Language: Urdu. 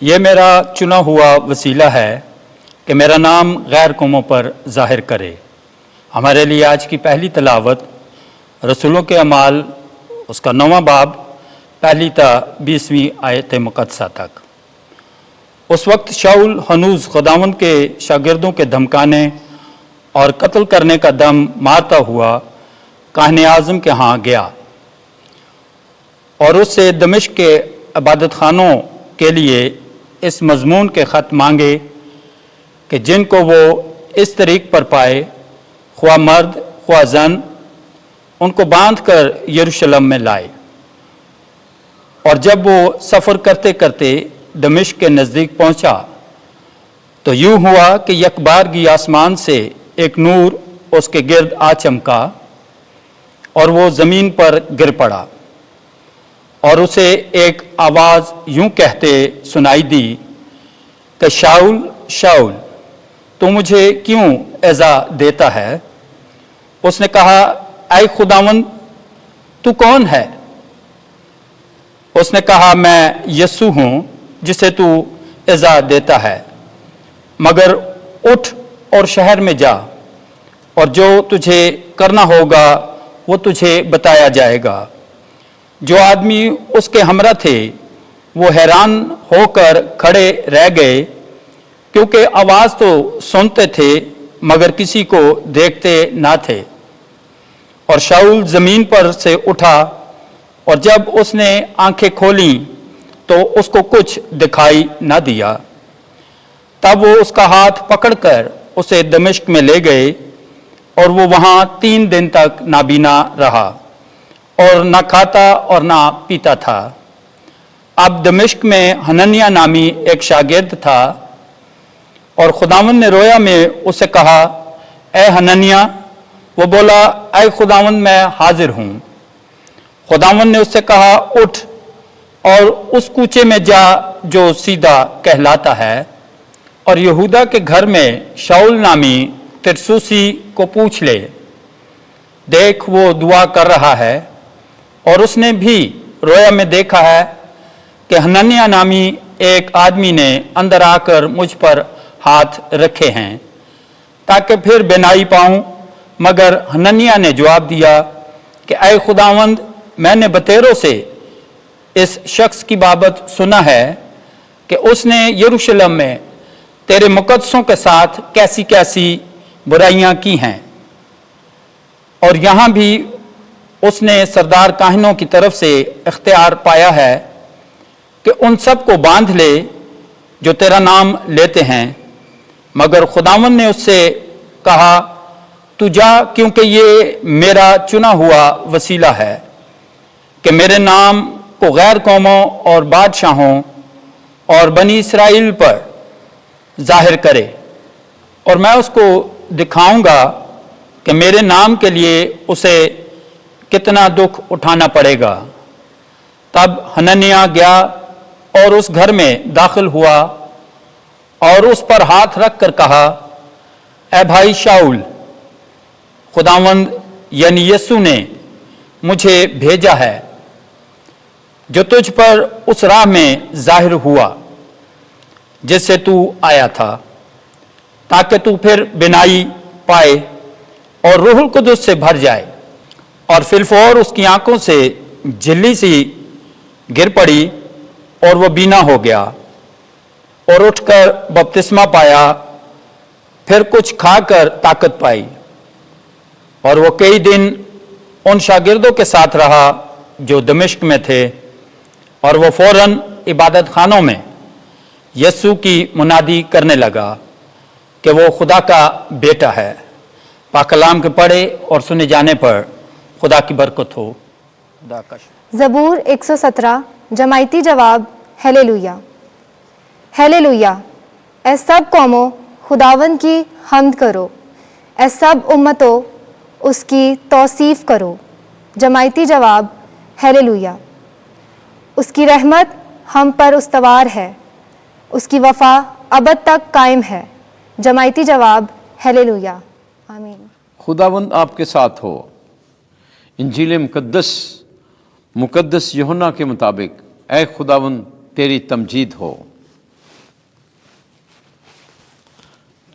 یہ میرا چنا ہوا وسیلہ ہے کہ میرا نام غیر قوموں پر ظاہر کرے۔ ہمارے لیے آج کی پہلی تلاوت رسولوں کے اعمال اس کا 9واں باب پہلی تا 20ویں آیت مقدسہ تک۔ اس وقت شاؤل ہنوز خداوند کے شاگردوں کے دھمکانے اور قتل کرنے کا دم مارتا ہوا کاہن اعظم کے ہاں گیا اور اس سے دمشق کے عبادت خانوں کے لیے اس مضمون کے خط مانگے کہ جن کو وہ اس طریق پر پائے، خواہ مرد خواہ زن، ان کو باندھ کر یروشلم میں لائے۔ اور جب وہ سفر کرتے کرتے دمشق کے نزدیک پہنچا تو یوں ہوا کہ یک بارگی آسمان سے ایک نور اس کے گرد آ چمکا اور وہ زمین پر گر پڑا، اور اسے ایک آواز یوں کہتے سنائی دی کہ شاؤل شاؤل تو مجھے کیوں ایذا دیتا ہے؟ اس نے کہا، اے خداوند تو کون ہے؟ اس نے کہا، میں یسوع ہوں جسے تو ایذا دیتا ہے، مگر اٹھ اور شہر میں جا، اور جو تجھے کرنا ہوگا وہ تجھے بتایا جائے گا۔ جو آدمی اس کے ہمراہ تھے وہ حیران ہو کر کھڑے رہ گئے، کیونکہ آواز تو سنتے تھے مگر کسی کو دیکھتے نہ تھے۔ اور شاؤل زمین پر سے اٹھا، اور جب اس نے آنکھیں کھولیں تو اس کو کچھ دکھائی نہ دیا۔ تب وہ اس کا ہاتھ پکڑ کر اسے دمشق میں لے گئے، اور وہ وہاں 3 دن تک نابینا رہا اور نہ کھاتا اور نہ پیتا تھا۔ اب دمشق میں حننیہ نامی ایک شاگرد تھا، اور خداوند نے رویا میں اسے کہا، اے حننیہ۔ وہ بولا، اے خداوند میں حاضر ہوں۔ خداوند نے اس سے کہا، اٹھ اور اس کوچے میں جا جو سیدھا کہلاتا ہے، اور یہودا کے گھر میں شاؤل نامی ترسوسی کو پوچھ لے، دیکھ وہ دعا کر رہا ہے، اور اس نے بھی رویا میں دیکھا ہے کہ حننیہ نامی ایک آدمی نے اندر آ کر مجھ پر ہاتھ رکھے ہیں تاکہ پھر بینائی پاؤں۔ مگر حننیہ نے جواب دیا کہ اے خداوند، میں نے بتیروں سے اس شخص کی بابت سنا ہے کہ اس نے یروشلم میں تیرے مقدسوں کے ساتھ کیسی کیسی برائیاں کی ہیں، اور یہاں بھی اس نے سردار کاہنوں کی طرف سے اختیار پایا ہے کہ ان سب کو باندھ لے جو تیرا نام لیتے ہیں۔ مگر خداوند نے اس سے کہا، تو جا، کیونکہ یہ میرا چنا ہوا وسیلہ ہے کہ میرے نام کو غیر قوموں اور بادشاہوں اور بنی اسرائیل پر ظاہر کرے، اور میں اس کو دکھاؤں گا کہ میرے نام کے لیے اسے کتنا دکھ اٹھانا پڑے گا۔ تب حننیہ گیا اور اس گھر میں داخل ہوا اور اس پر ہاتھ رکھ کر کہا، اے بھائی شاؤل، خداوند یعنی یسوع نے مجھے بھیجا ہے جو تجھ پر اس راہ میں ظاہر ہوا جس سے تو آیا تھا، تاکہ تو پھر بینائی پائے اور روح القدس سے بھر جائے۔ اور فی الفور اس کی آنکھوں سے جھلی سی گر پڑی اور وہ بینا ہو گیا، اور اٹھ کر بپتسمہ پایا، پھر کچھ کھا کر طاقت پائی۔ اور وہ کئی دن ان شاگردوں کے ساتھ رہا جو دمشق میں تھے، اور وہ فوراً عبادت خانوں میں یسوع کی منادی کرنے لگا کہ وہ خدا کا بیٹا ہے۔ پاک کلام کے پڑھے اور سنے جانے پر خدا کی برکت ہو۔ خدا کا شکر۔ زبور 117 جماعتی جواب، ہیلیلویا ہیلیلویا۔ اے سب قوموں خداوند کی حمد کرو، اے سب امتوں اس کی توصیف کرو۔ جماعتی جواب، ہیلیلویا۔ اس کی رحمت ہم پر استوار ہے، اس کی وفا ابد تک قائم ہے۔ جماعتی جواب، ہیلیلویا آمین۔ خداوند آپ کے ساتھ ہو۔ انجیل مقدس یوحنا کے مطابق، اے خداوند تیری تمجید ہو۔